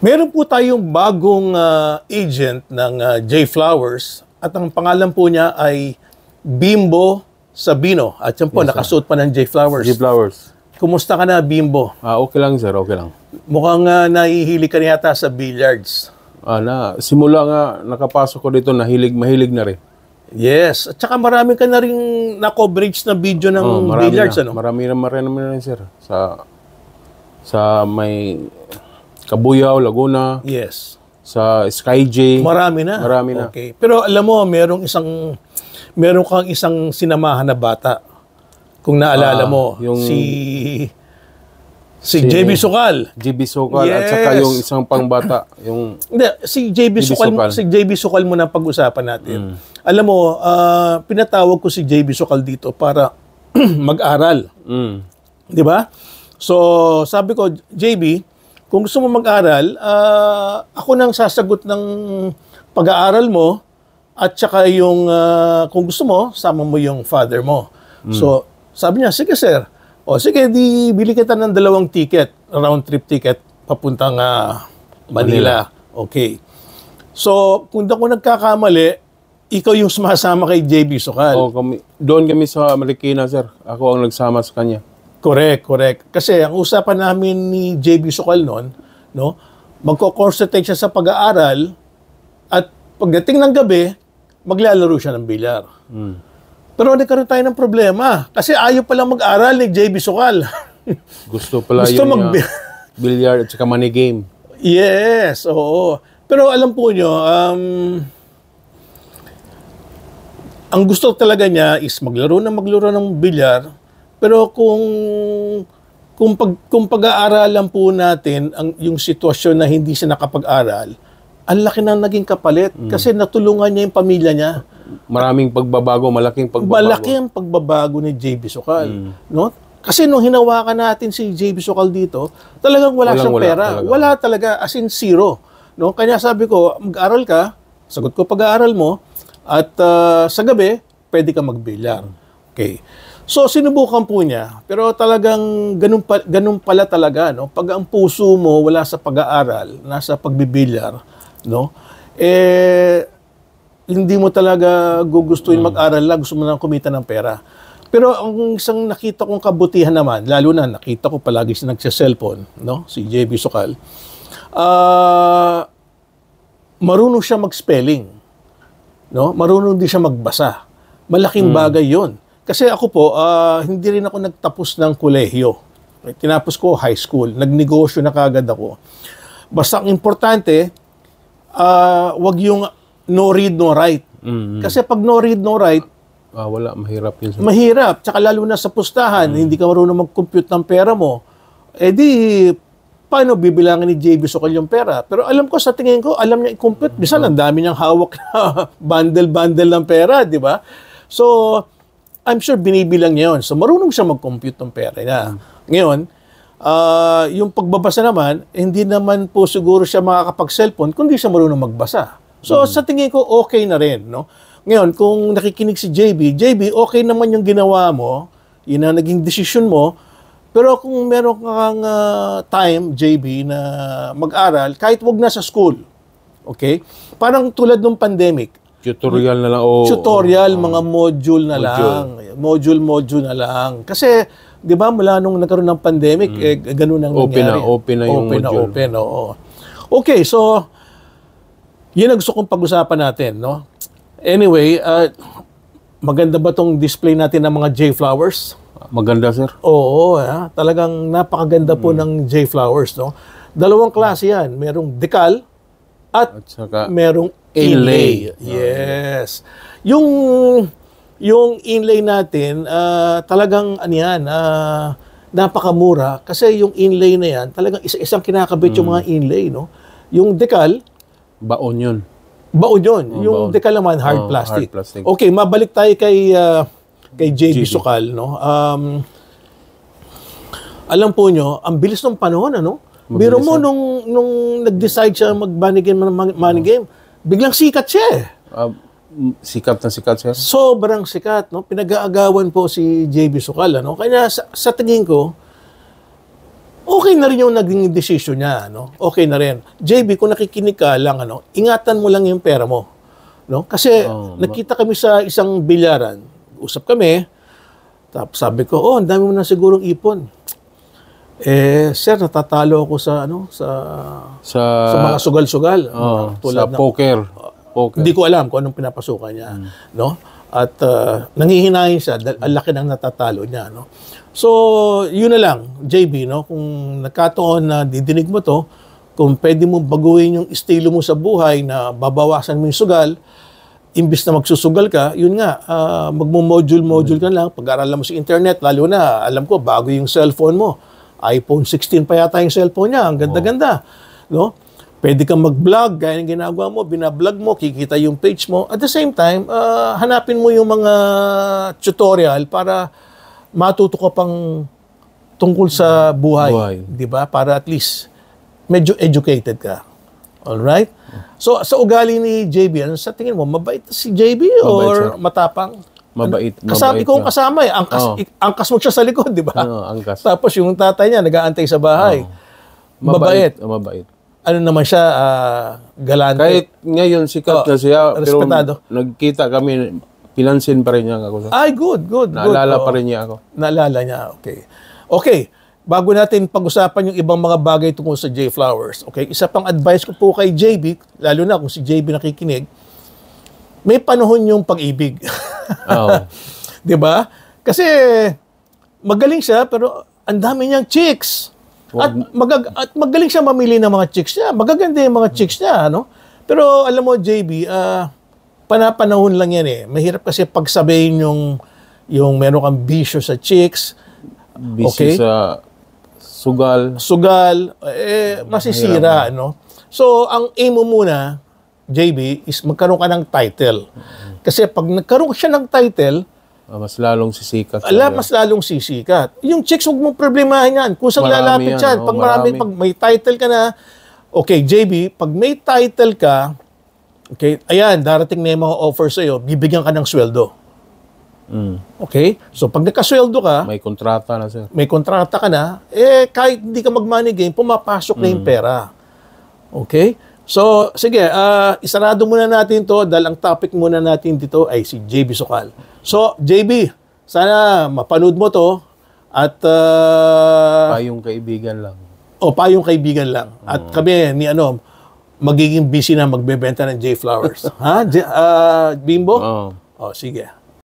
Meron po tayong bagong agent ng J Flowers at ang pangalan po niya ay Bimbo Sabino. At yan po, yes, nakasuot pa ng J Flowers. J Flowers. Kumusta ka na, Bimbo? Okay lang, sir. Okay lang. Mukhang nahihilig ka na yata sa billiards. Simula nga nakapasok ko dito, mahilig na rin. Yes. At saka marami ka na rin na-coverage na video ng billiards. Ano? Marami na rin, sir. Sa may Cabuyao, Laguna. Yes. Sa Sky J. Marami na. Okay. Pero alam mo, meron kang isang sinamahan na bata. Kung naalala mo, si JB Sukal. JB Sukal, yes. At saka yung isang pangbata. Hindi, si JB Sukal muna pag-usapan natin. Alam mo, pinatawag ko si JB Sukal dito para mag-aral. Di ba? So, sabi ko, JB, kung gusto mo mag-aral, ako nang sasagot ng pag-aaral mo at saka yung, kung gusto mo, sama mo yung father mo. So, sabi niya, sige sir. O sige, di bili kita ng 2 ticket, round trip ticket, papuntang Manila. Okay. So, kung ako nagkakamali, ikaw yung sumasama kay JB Sukal. Doon kami sa Marikina, sir. Ako ang nagsama sa kanya. Correct. Kasi ang usapan namin ni JB Sukal noon, no, magko-concentrate siya sa pag-aaral at pagdating ng gabi, maglalaro siya ng bilyar. Pero nagkaroon tayo ng problema kasi ayaw palang mag-aral ni JB Sukal. Gusto yung bilyar at saka money game. Yes, oo. Pero alam po nyo, ang gusto talaga niya is maglaro ng bilyar. Pero kung pag-aaralan po natin yung sitwasyon na hindi siya nakapag-aral, ang laki na naging kapalit kasi natulungan niya yung pamilya niya. Malaking pagbabago. Malaking pagbabago ni JB Sukal. No? Kasi nung hinawakan natin si JB Sukal dito, talagang wala siyang pera. Wala talaga, as in zero. No? Kanya sabi ko, mag-aral ka, sagot ko pag-aaral mo, at sa gabi, pwede ka magbilyar. Okay. So, sinubukan po niya. Pero talagang ganun pala talaga. No? Pag ang puso mo wala sa pag-aaral, nasa pagbibilyar, no? Hindi mo talaga gugustuhin mag-aral lang, gusto mo lang kumita ng pera. Pero ang isang nakita kong kabutihan naman, lalo na nakita ko palagi siya nagsa-cellphone, no? Si JB Sukal, marunong siya mag-spelling. No? Marunong din siya magbasa. Malaking bagay yon. Kasi ako po, hindi rin ako nagtapos ng kolehiyo. Tinapos ko high school. Nagnegosyo na kagad ako. Basta ang importante, wag yung no read, no write. Kasi pag no read, no write, mahirap yun. Mahirap. Tsaka lalo na sa pustahan, hindi ka marunong mag-compute ng pera mo. Paano bibilangin ni JB Sukal yung pera? Pero alam ko, sa tingin ko, alam niya i-compute. Bisan, ang dami niyang hawak na bundle-bundle ng pera, di ba? So, I'm sure binibilang niya yun. So, marunong siya mag-compute ng pera niya. Ngayon, yung pagbabasa naman, hindi naman po siguro siya makakapag-cellphone kundi siya marunong magbasa. So, sa tingin ko, okay na rin. No? Ngayon, kung nakikinig si JB, okay naman yung ginawa mo, yun ang naging desisyon mo, pero kung meron kang time, JB, na mag-aral, kahit wag na sa school, okay? Parang tulad ng pandemic, tutorial na lang. Mga module na lang. Module na lang. Kasi, di ba, mula nung nagkaroon ng pandemic, ganun ang nangyari. Open na yung module. Oo. Okay, so, yun ang gusto kong pag-usapan natin, no? Anyway, maganda ba tong display natin ng mga J Flowers? Maganda, sir. Oo, talagang napakaganda po ng J Flowers, no? 2 klase yan. Merong decal at saka merong inlay. Yes. Yung inlay natin, talagang napakamura kasi yung inlay na yan, talagang isa-isang kinakabit yung mga inlay, no? Yung decal, baon yun. Yung decal naman, hard plastic. Okay, mabalik tayo kay JB Sukal, no? Alam po nyo, ang bilis ng panahon, ano? Biro mo, nung nag-decide siya mag-money game, biglang sikat siya eh. Sikat na sikat siya? Sobrang sikat, no? Pinag-aagawan po si JB Sukal, ano? Kaya sa tingin ko, okay na rin yung naging decision niya, no? Okay na rin. JB, kung nakikinig ka lang, ingatan mo lang yung pera mo, no? Kasi nakita kami sa isang bilyaran, usap kami, tapos sabi ko, ang dami mo na sigurong ipon. Sir, natatalo ako sa mga sugal-sugal. Tulad sa poker. Hindi ko alam kung anong pinapasukan niya, no? At nangihinayin siya dahil ang laki ng natatalo niya, no? So, yun na lang, JB, no? Kung nagkataon na didinig mo to, kung pwede mo baguhin yung estilo mo sa buhay na babawasan mo yung sugal, imbis na magsusugal ka, yun nga, magmo-module ka lang, pag-aralan mo sa internet, lalo na, alam ko, bago yung cellphone mo, iPhone 16 pa yata yung cellphone niya. Ang ganda-ganda. No? Pwede kang mag-vlog. Gaya ng ginagawa mo, binablog mo, kikita yung page mo. At the same time, hanapin mo yung mga tutorial para matuto ka pang tungkol sa buhay. Diba? Para at least medyo educated ka. Alright? So, sa ugali ni JB, sa tingin mo, mabait si JB or matapang? Mabait. Ikaw ang kasama eh. Angkas mo siya sa likod, di ba? Angkas. Tapos yung tatay niya, nag-aantay sa bahay. Mabait. Ano naman siya, galante. Kahit ngayon, sikat na siya. Respetado. Pero nagkita kami, pinansin pa rin niya ako. Ay, good. Naalala pa rin niya ako. Naalala niya, okay. Okay, bago natin pag-usapan yung ibang mga bagay tungkol sa J Flowers, okay, isa pang advice ko po kay JB, lalo na kung si JB nakikinig, may panahon yung pag-ibig. Di ba? Kasi magaling siya pero ang dami niyang chicks. At magaling siya mamili ng mga chicks niya. Magaganda yung mga chicks niya, no? Pero alam mo, JB, panapanahon lang yan eh. Mahirap kasi pagsabihin yung meron kang bisyo sa chicks. Bisyo sa sugal. Masisira, no? So, ang aim mo muna, JB, is magkaroon ka ng title. Kasi pag nagkaroon siya ng title, mas lalong sisikat. Mas lalong sisikat. Yung chicks, huwag mong problemahin yan. Kung saan lalapit yan. Pag pag may title ka na, okay, JB, pag may title ka, okay, ayan, darating na yung mga offer sa'yo, bibigyan ka ng sweldo. Okay? So, pag nagkasweldo ka, may kontrata na siya. May kontrata ka na, kahit hindi ka mag-money game, pumapasok na yung pera. Okay? So, sige, isarado muna natin to dahil ang topic muna natin dito ay si JB Sucal. So, JB, sana mapanood mo to at payong kaibigan lang. Payong kaibigan lang. At kami ni magiging busy na magbebenta ng J Flowers. Ha? Bimbo? Oo. Sige.